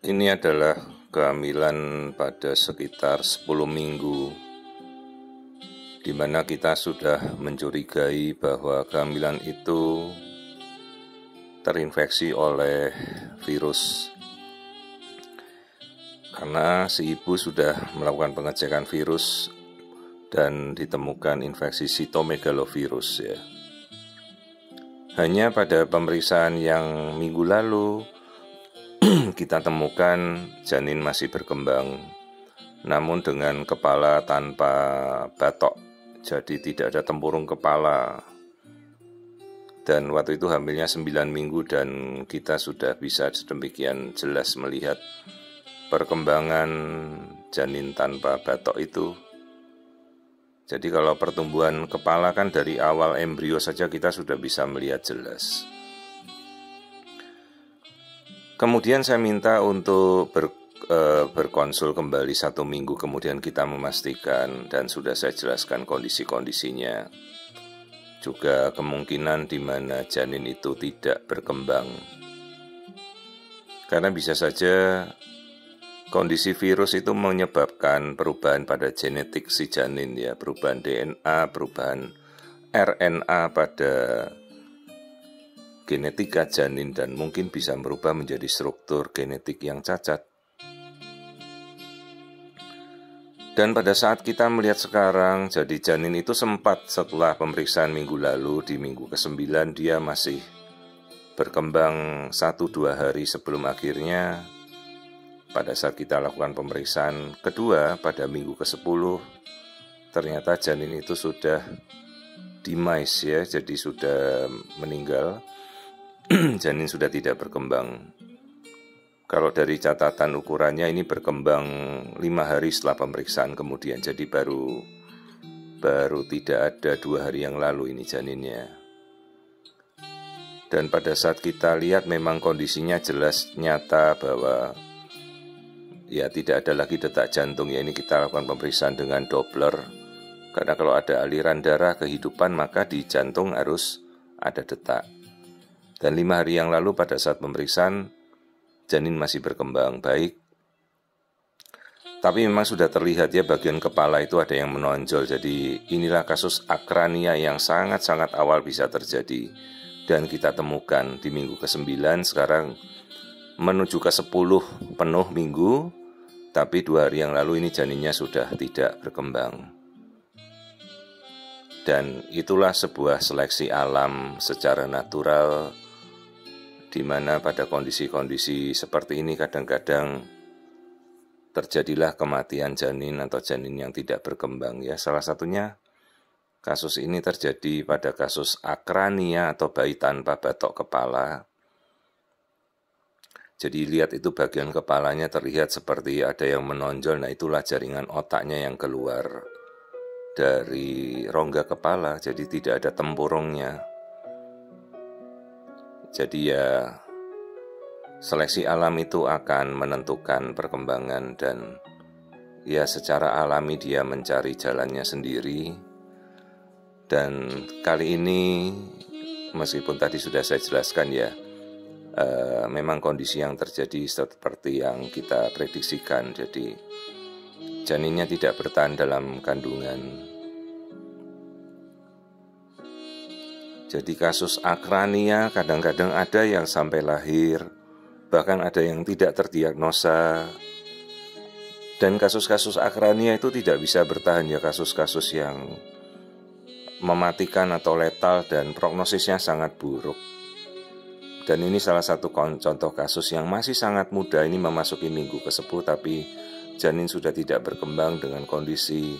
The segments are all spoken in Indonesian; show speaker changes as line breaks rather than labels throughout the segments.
Ini adalah kehamilan pada sekitar 10 minggu, di mana kita sudah mencurigai bahwa kehamilan itu terinfeksi oleh virus. Karena si ibu sudah melakukan pengecekan virus dan ditemukan infeksi sitomegalovirus ya. Hanya pada pemeriksaan yang minggu lalu kita temukan janin masih berkembang, namun dengan kepala tanpa batok, jadi tidak ada tempurung kepala. Dan waktu itu hamilnya 9 minggu dan kita sudah bisa sedemikian jelas melihat perkembangan janin tanpa batok itu. Jadi kalau pertumbuhan kepala kan dari awal embrio saja kita sudah bisa melihat jelas. Kemudian saya minta untuk berkonsul kembali 1 minggu kemudian kita memastikan, dan sudah saya jelaskan kondisi-kondisinya. Juga kemungkinan di mana janin itu tidak berkembang. Karena bisa saja kondisi virus itu menyebabkan perubahan pada genetik si janin ya, perubahan DNA, perubahan RNA pada genetika janin, dan mungkin bisa berubah menjadi struktur genetik yang cacat. Dan pada saat kita melihat sekarang, jadi janin itu sempat setelah pemeriksaan minggu lalu, di minggu ke-9 dia masih berkembang 1-2 hari sebelum akhirnya pada saat kita lakukan pemeriksaan kedua pada minggu ke-10, ternyata janin itu sudah demise ya, jadi sudah meninggal. Janin sudah tidak berkembang. Kalau dari catatan ukurannya ini berkembang 5 hari setelah pemeriksaan kemudian, jadi baru tidak ada 2 hari yang lalu ini janinnya. Dan pada saat kita lihat memang kondisinya jelas nyata bahwa ya tidak ada lagi detak jantung ya. Ini kita lakukan pemeriksaan dengan Doppler, karena kalau ada aliran darah kehidupan maka di jantung harus ada detak. Dan 5 hari yang lalu pada saat pemeriksaan janin masih berkembang baik. Tapi memang sudah terlihat ya bagian kepala itu ada yang menonjol. Jadi inilah kasus akrania yang sangat-sangat awal bisa terjadi. Dan kita temukan di minggu ke-9, sekarang menuju ke-10 penuh minggu. Tapi 2 hari yang lalu ini janinnya sudah tidak berkembang. Dan itulah sebuah seleksi alam secara natural, di mana pada kondisi-kondisi seperti ini kadang-kadang terjadilah kematian janin atau janin yang tidak berkembang ya. Salah satunya kasus ini terjadi pada kasus akrania atau bayi tanpa batok kepala. Jadi lihat itu bagian kepalanya terlihat seperti ada yang menonjol. Nah itulah jaringan otaknya yang keluar dari rongga kepala, jadi tidak ada tempurungnya. Jadi ya seleksi alam itu akan menentukan perkembangan, dan ya secara alami dia mencari jalannya sendiri. Dan kali ini meskipun tadi sudah saya jelaskan ya, memang kondisi yang terjadi seperti yang kita prediksikan. Jadi janinnya tidak bertahan dalam kandungan. Jadi kasus akrania kadang-kadang ada yang sampai lahir, bahkan ada yang tidak terdiagnosa. Dan kasus-kasus akrania itu tidak bisa bertahan ya, kasus-kasus yang mematikan atau letal dan prognosisnya sangat buruk. Dan ini salah satu contoh kasus yang masih sangat muda, ini memasuki minggu ke-10 tapi janin sudah tidak berkembang dengan kondisi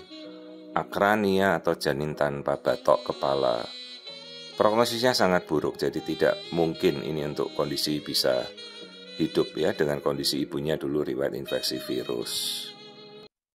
akrania atau janin tanpa batok kepala. Prognosisnya sangat buruk, jadi tidak mungkin ini untuk kondisi bisa hidup ya dengan kondisi ibunya dulu riwayat infeksi virus.